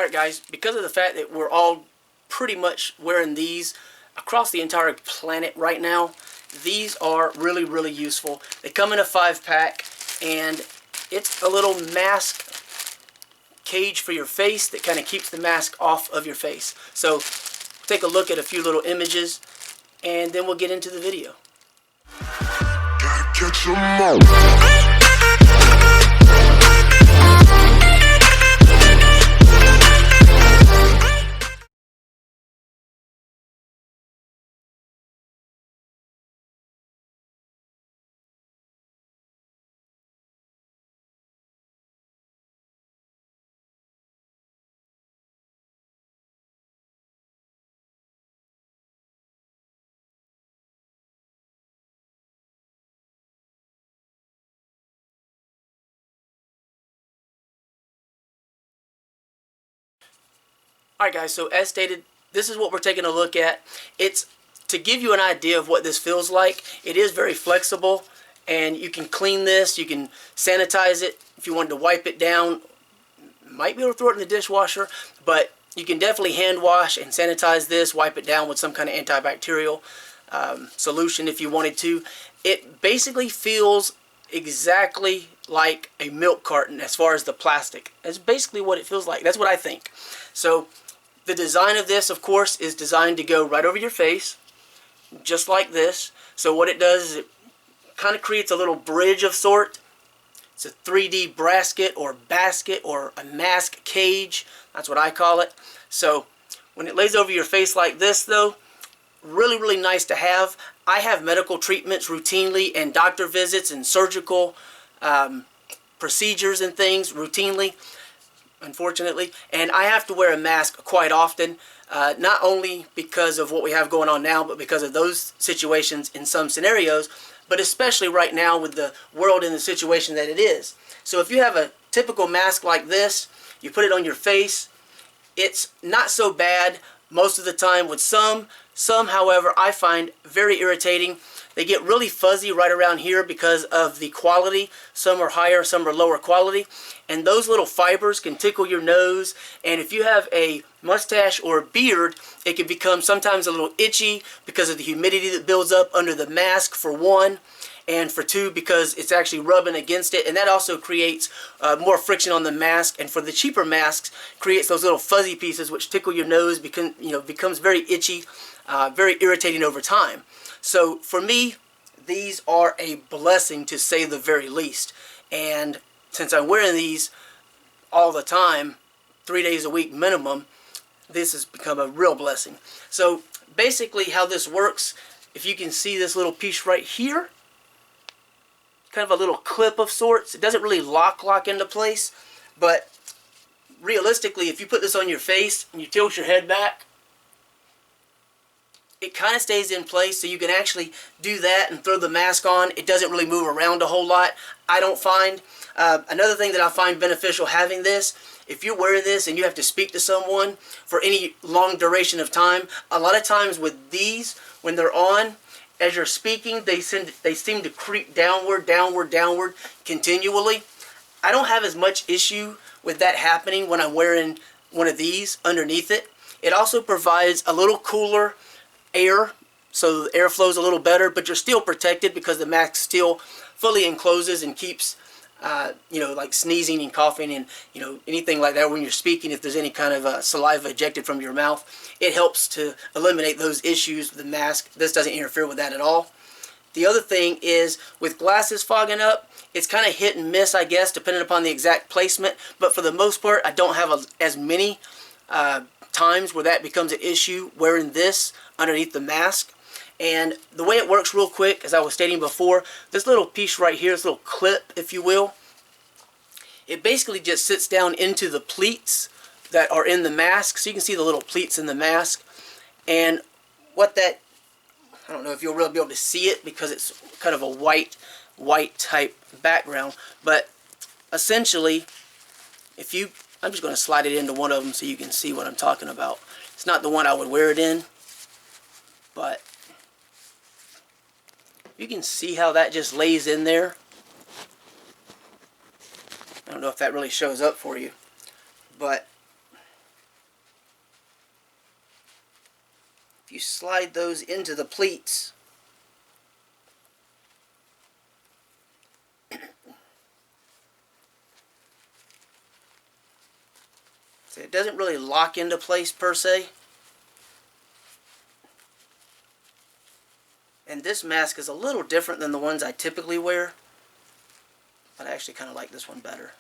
Alright guys, because of the fact that we're all pretty much wearing these across the entire planet right now, these are really, really useful. They come in a 5-pack, and it's a little mask cage for your face that kind of keeps the mask off of your face. So take a look at a few little images, and then we'll get into the video. Gotta catch 'em all. Alright guys, so as stated, this is what we're taking a look at. It's to give you an idea of what this feels like. It is very flexible, and you can clean this, you can sanitize it. If you wanted to wipe it down, might be able to throw it in the dishwasher, but you can definitely hand wash and sanitize this, wipe it down with some kind of antibacterial solution if you wanted to. It basically feels exactly like a milk carton as far as the plastic. That's basically what it feels like. That's what I think. So the design of this, of course, is designed to go right over your face, just like this. So what it does is it kind of creates a little bridge of sort. It's a 3D brasket or basket or a mask cage. That's what I call it. So when it lays over your face like this, though, really, really nice to have. I have medical treatments routinely and doctor visits and surgical procedures and things routinely, unfortunately, and I have to wear a mask quite often, not only because of what we have going on now, but because of those situations in some scenarios, but especially right now with the world in the situation that it is. So if you have a typical mask like this, you put it on your face, it's not so bad most of the time. With some, however, I find very irritating. They get really fuzzy right around here because of the quality. Some are higher, some are lower quality. And those little fibers can tickle your nose. And if you have a mustache or a beard, it can become sometimes a little itchy because of the humidity that builds up under the mask, for one. And for two, because it's actually rubbing against it. And that also creates more friction on the mask. And for the cheaper masks, creates those little fuzzy pieces which tickle your nose, becomes very itchy, very irritating over time. So for me, these are a blessing, to say the very least. And since I'm wearing these all the time, 3 days a week minimum, this has become a real blessing. So basically how this works, if you can see this little piece right here, kind of a little clip of sorts. It doesn't really lock into place, but realistically, if you put this on your face and you tilt your head back, it kind of stays in place, so you can actually do that and throw the mask on. It doesn't really move around a whole lot, I don't find. Another thing that I find beneficial having this, if you're wearing this and you have to speak to someone for any long duration of time, a lot of times with these, when they're on, as you're speaking, they seem to creep downward continually. I don't have as much issue with that happening when I'm wearing one of these underneath it. It also provides a little cooler air, so the air flows a little better, but you're still protected because the mask still fully encloses and keeps, like sneezing and coughing and, anything like that when you're speaking. If there's any kind of saliva ejected from your mouth, it helps to eliminate those issues with the mask. This doesn't interfere with that at all. The other thing is, with glasses fogging up, it's kind of hit and miss, I guess, depending upon the exact placement, but for the most part, I don't have as many times where that becomes an issue wearing this underneath the mask. And the way it works, real quick, as I was stating before, this little piece right here, this little clip, if you will, it basically just sits down into the pleats that are in the mask. So you can see the little pleats in the mask. And what that, I don't know if you'll really be able to see it because it's kind of a white type background, but essentially, I'm just going to slide it into one of them so you can see what I'm talking about. It's not the one I would wear it in, but you can see how that just lays in there. I don't know if that really shows up for you, but if you slide those into the pleats, so it doesn't really lock into place per se. And this mask is a little different than the ones I typically wear, but I actually kind of like this one better.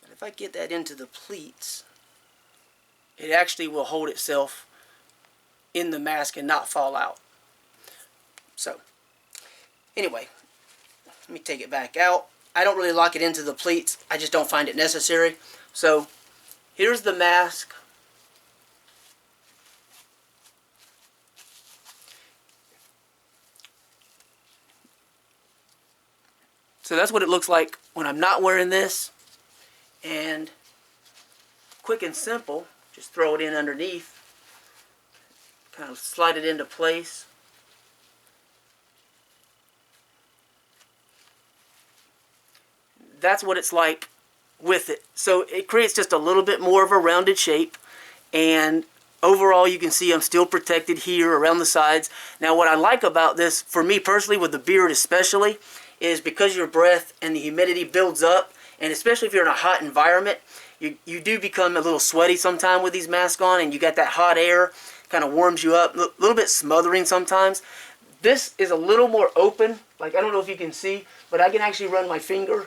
But if I get that into the pleats, it actually will hold itself in the mask and not fall out. So, anyway, let me take it back out. I don't really lock it into the pleats. I just don't find it necessary. So, here's the mask. So that's what it looks like when I'm not wearing this. And quick and simple, just throw it in underneath. Kind of slide it into place. That's what it's like with it. So it creates just a little bit more of a rounded shape, and overall you can see I'm still protected here around the sides. Now what I like about this, for me personally with the beard especially, is because your breath and the humidity builds up, and especially if you're in a hot environment, you do become a little sweaty sometime with these masks on, and you got that hot air, kind of warms you up, a little bit smothering sometimes. This is a little more open, like I don't know if you can see, but I can actually run my finger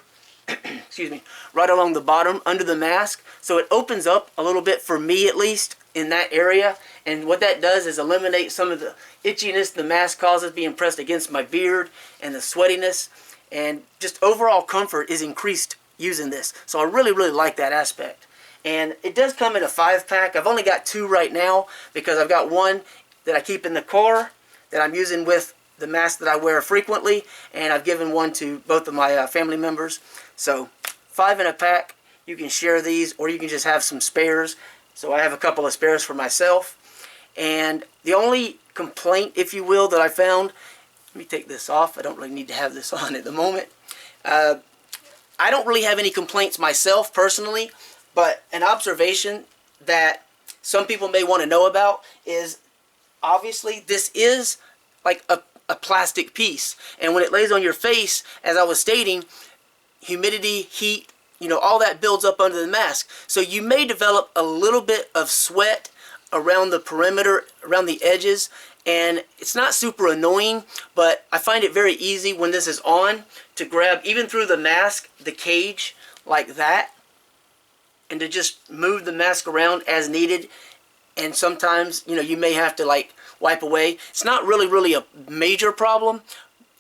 excuse me, right along the bottom under the mask, so it opens up a little bit, for me at least, in that area. And what that does is eliminate some of the itchiness the mask causes being pressed against my beard, and the sweatiness, and just overall comfort is increased using this. So I really like that aspect. And it does come in a 5-pack. I've only got 2 right now because I've got one that I keep in the car that I'm using with the mask that I wear frequently, and I've given one to both of my family members. So 5 in a pack. You can share these, or you can just have some spares. So I have a couple of spares for myself. And the only complaint, if you will, that I found, let me take this off. I don't really need to have this on at the moment. I don't really have any complaints myself personally, but an observation that some people may want to know about is, obviously this is like a plastic piece, and when it lays on your face, as I was stating, humidity, heat, you know, all that builds up under the mask. So you may develop a little bit of sweat around the perimeter, around the edges, and it's not super annoying, but I find it very easy when this is on to grab, even through the mask, the cage like that, and to just move the mask around as needed. And sometimes, you know, you may have to like wipe away. It's not really a major problem,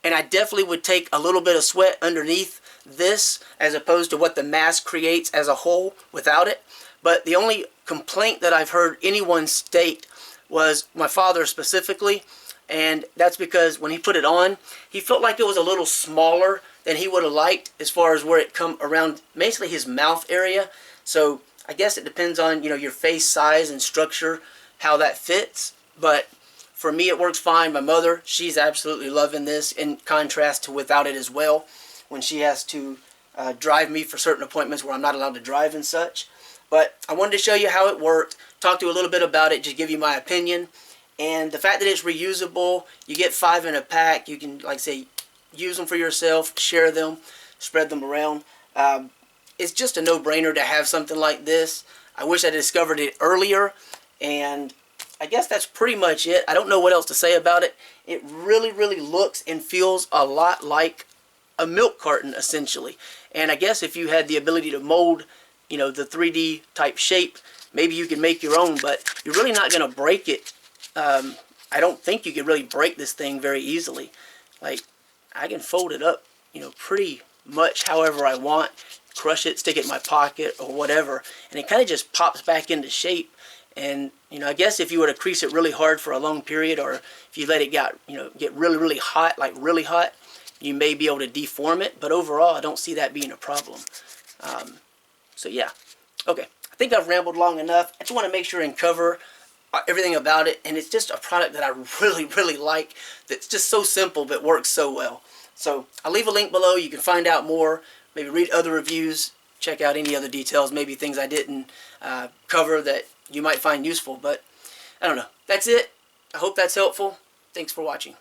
and I definitely would take a little bit of sweat underneath this as opposed to what the mask creates as a whole without it. But the only complaint that I've heard anyone state was my father specifically, and that's because when he put it on, he felt like it was a little smaller than he would have liked as far as where it come around, basically his mouth area. So I guess it depends on, you know, your face size and structure, how that fits. But for me, it works fine. My mother, she's absolutely loving this, in contrast to without it as well, when she has to drive me for certain appointments where I'm not allowed to drive and such. But I wanted to show you how it worked, talk to you a little bit about it, just give you my opinion. And the fact that it's reusable, you get 5 in a pack, you can, like I say, use them for yourself, share them, spread them around. It's just a no-brainer to have something like this. I wish I discovered it earlier, and I guess that's pretty much it. I don't know what else to say about it. It really looks and feels a lot like a milk carton, essentially. And I guess if you had the ability to mold, you know, the 3D type shape, maybe you can make your own, but you're really not going to break it. I don't think you can really break this thing very easily. Like, I can fold it up, you know, pretty much however I want, crush it, stick it in my pocket or whatever, and it kind of just pops back into shape. And, you know, I guess if you were to crease it really hard for a long period, or if you let it get really hot, like really hot, you may be able to deform it. But overall, I don't see that being a problem. So yeah, okay. I think I've rambled long enough. I just want to make sure and cover everything about it. And it's just a product that I really like. That's just so simple but works so well. So I'll leave a link below. You can find out more. Maybe read other reviews. check out any other details, maybe things I didn't cover that you might find useful. But I don't know. That's it. I hope that's helpful. Thanks for watching.